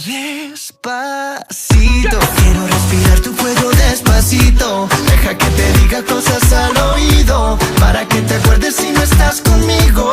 Despacito, quiero respirar tu cuello despacito. Deja que te diga cosas al oído, para que te acuerdes si no estás conmigo.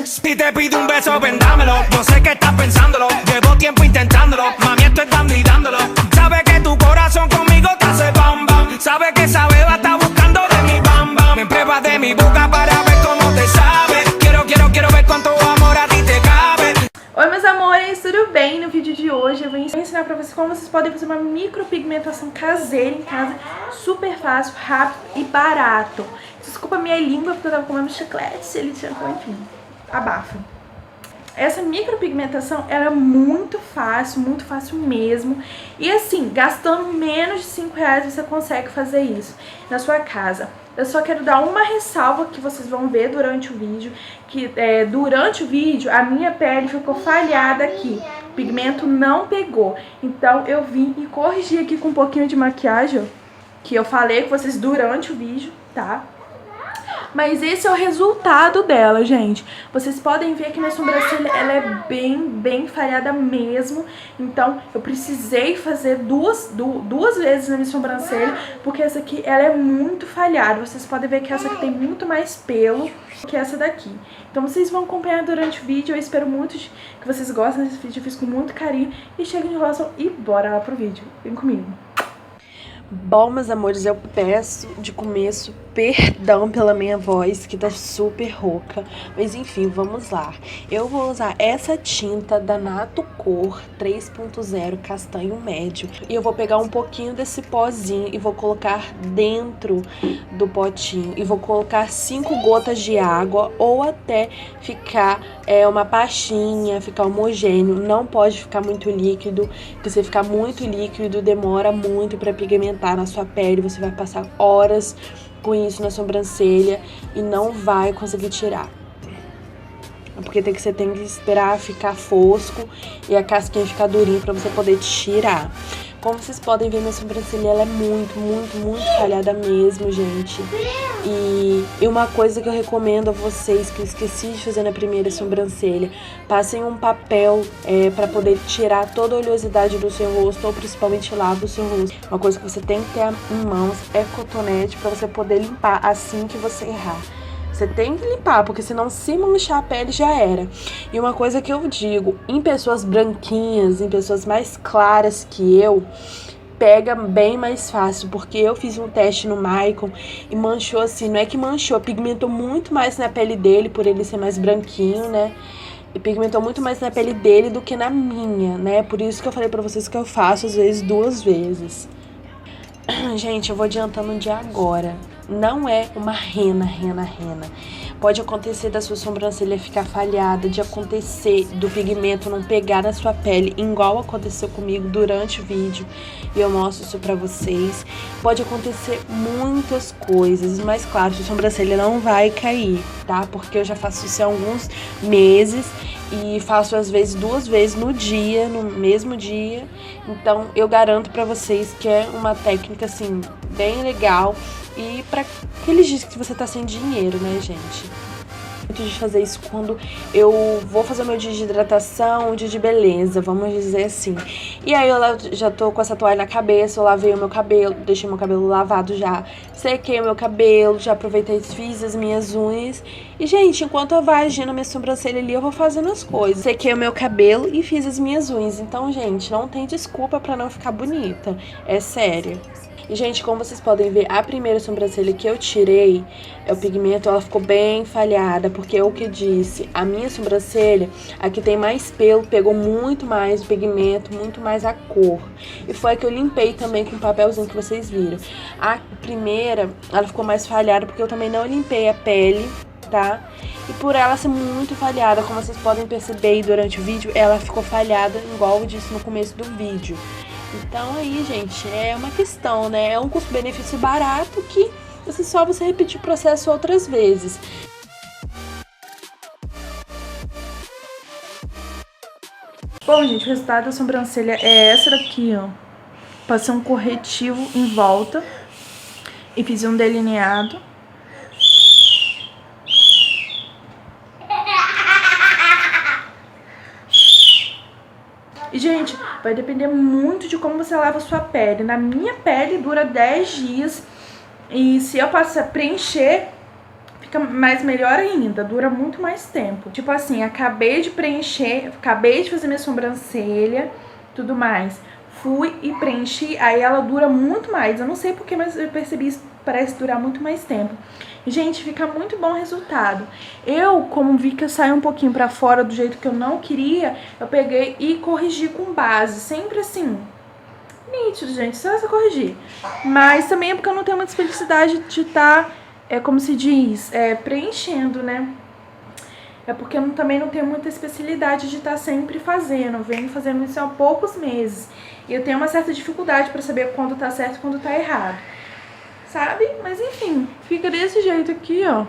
Si te pido un beso, ven dámelo. Yo sé que estás pensándolo, llevo tiempo intentándolo. Mami, esto es dando y dándolo. Sabe que tu corazón conmigo te hace bam bam. Sabe que esa beba está buscando de mi bam bam. Me pruebas de mi boca para ver cómo te sabe. Quiero ver cuánto amor a ti te cabe. Oi meus amores, tudo bem? No vídeo de hoje eu vou ensinar pra vocês como vocês podem fazer uma micropigmentação caseira em casa, super fácil, rápido e barato. Desculpa a minha língua porque eu tava comendo chiclete, ele tinha, enfim, abafa. Essa micropigmentação ela é muito fácil mesmo. E assim, gastando menos de 5 reais você consegue fazer isso na sua casa. Eu só quero dar uma ressalva que vocês vão ver durante o vídeo, que durante o vídeo a minha pele ficou falhada aqui, o pigmento não pegou. Então eu vim e corrigi aqui com um pouquinho de maquiagem, ó, que eu falei com vocês durante o vídeo, tá? Mas esse é o resultado dela, gente. Vocês podem ver que minha sobrancelha ela é bem falhada mesmo. Então eu precisei fazer duas vezes na minha sobrancelha, porque essa aqui ela é muito falhada. Vocês podem ver que essa aqui tem muito mais pelo que essa daqui. Então vocês vão acompanhar durante o vídeo. Eu espero muito que vocês gostem desse vídeo. Eu fiz com muito carinho. E chega de enrolação e bora lá pro vídeo. Vem comigo. Bom, meus amores, eu peço de começo perdão pela minha voz, que tá super rouca. Mas enfim, vamos lá. Eu vou usar essa tinta da Nato Cor 3.0 castanho médio. E eu vou pegar um pouquinho desse pozinho e vou colocar dentro do potinho. E vou colocar 5 gotas de água ou até ficar uma pastinha, ficar homogêneo. Não pode ficar muito líquido, porque se ficar muito líquido demora muito pra pigmentar na sua pele. Você vai passar horas com isso na sobrancelha e não vai conseguir tirar. Porque você tem que esperar ficar fosco e a casquinha ficar durinha pra você poder tirar. Como vocês podem ver, minha sobrancelha ela é muito falhada mesmo, gente. E uma coisa que eu recomendo a vocês, que eu esqueci de fazer na primeira sobrancelha, passem um papel pra poder tirar toda a oleosidade do seu rosto, ou principalmente lá do seu rosto. Uma coisa que você tem que ter em mãos é cotonete pra você poder limpar assim que você errar. Você tem que limpar, porque senão se manchar a pele já era. E uma coisa que eu digo, em pessoas branquinhas, em pessoas mais claras que eu, pega bem mais fácil, porque eu fiz um teste no Maicon e manchou assim, não é que manchou, pigmentou muito mais na pele dele, por ele ser mais branquinho, né? E pigmentou muito mais na pele dele do que na minha, né? Por isso que eu falei pra vocês que eu faço às vezes 2 vezes. Gente, eu vou adiantando de agora. Não é uma rena. Pode acontecer da sua sobrancelha ficar falhada, de acontecer do pigmento não pegar na sua pele, igual aconteceu comigo durante o vídeo. E eu mostro isso pra vocês. Pode acontecer muitas coisas, mas claro, sua sobrancelha não vai cair, tá? Porque eu já faço isso há alguns meses. E faço às vezes 2 vezes no dia, no mesmo dia. Então eu garanto pra vocês que é uma técnica assim, bem legal. E pra aqueles dias que você tá sem dinheiro, né, gente? De fazer isso quando eu vou fazer meu dia de hidratação, um dia de beleza, vamos dizer assim. E aí eu já tô com essa toalha na cabeça, eu lavei o meu cabelo, deixei meu cabelo lavado já, sequei o meu cabelo, já aproveitei e fiz as minhas unhas. E, gente, enquanto eu vou agindo a minha sobrancelha ali, eu vou fazendo as coisas. Sequei o meu cabelo e fiz as minhas unhas. Então, gente, não tem desculpa pra não ficar bonita, é sério. E, gente, como vocês podem ver, a primeira sobrancelha que eu tirei, o pigmento, ela ficou bem falhada, porque é o que disse, a minha sobrancelha, a que tem mais pelo, pegou muito mais o pigmento, muito mais a cor. E foi a que eu limpei também com o papelzinho que vocês viram. A primeira, ela ficou mais falhada, porque eu também não limpei a pele, tá? E por ela ser muito falhada, como vocês podem perceber durante o vídeo, ela ficou falhada, igual eu disse no começo do vídeo. Então aí, gente, é uma questão, né? É um custo-benefício barato que você repetir o processo outras vezes. Bom, gente, o resultado da sobrancelha é essa daqui, ó. Passei um corretivo em volta e fiz um delineado. E, gente, vai depender muito de como você lava a sua pele. Na minha pele dura 10 dias. E se eu passar a preencher, fica mais melhor ainda. Dura muito mais tempo. Tipo assim, acabei de preencher, acabei de fazer minha sobrancelha, tudo mais. Fui e preenchi, aí ela dura muito mais. Eu não sei porquê, mas eu percebi isso, parece durar muito mais tempo. Gente, fica muito bom o resultado. Eu, como vi que eu saí um pouquinho pra fora do jeito que eu não queria, eu peguei e corrigi com base. Sempre assim, nítido, gente, só essa corrigir. Mas também é porque eu não tenho muita felicidade de estar, como se diz, preenchendo, né? É porque eu também não tenho muita especialidade de estar sempre fazendo. Eu venho fazendo isso há poucos meses. E eu tenho uma certa dificuldade pra saber quando tá certo e quando tá errado. Sabe? Mas enfim, fica desse jeito aqui, ó.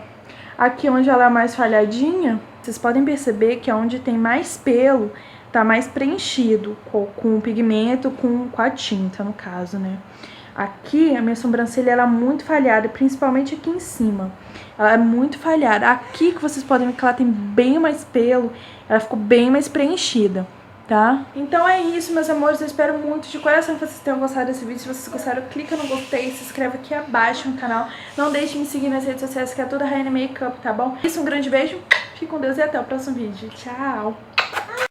Aqui onde ela é mais falhadinha, vocês podem perceber que onde tem mais pelo, tá mais preenchido com o pigmento, com a tinta, no caso, né? Aqui, a minha sobrancelha, ela é muito falhada, principalmente aqui em cima. Ela é muito falhada. Aqui, que vocês podem ver que ela tem bem mais pelo, ela ficou bem mais preenchida, tá? Então é isso, meus amores. Eu espero muito de coração que vocês tenham gostado desse vídeo. Se vocês gostaram, clica no gostei, se inscreve aqui abaixo no canal. Não deixe de me seguir nas redes sociais, que é tudo Rainha Makeup, tá bom? Isso, um grande beijo, fique com Deus e até o próximo vídeo. Tchau!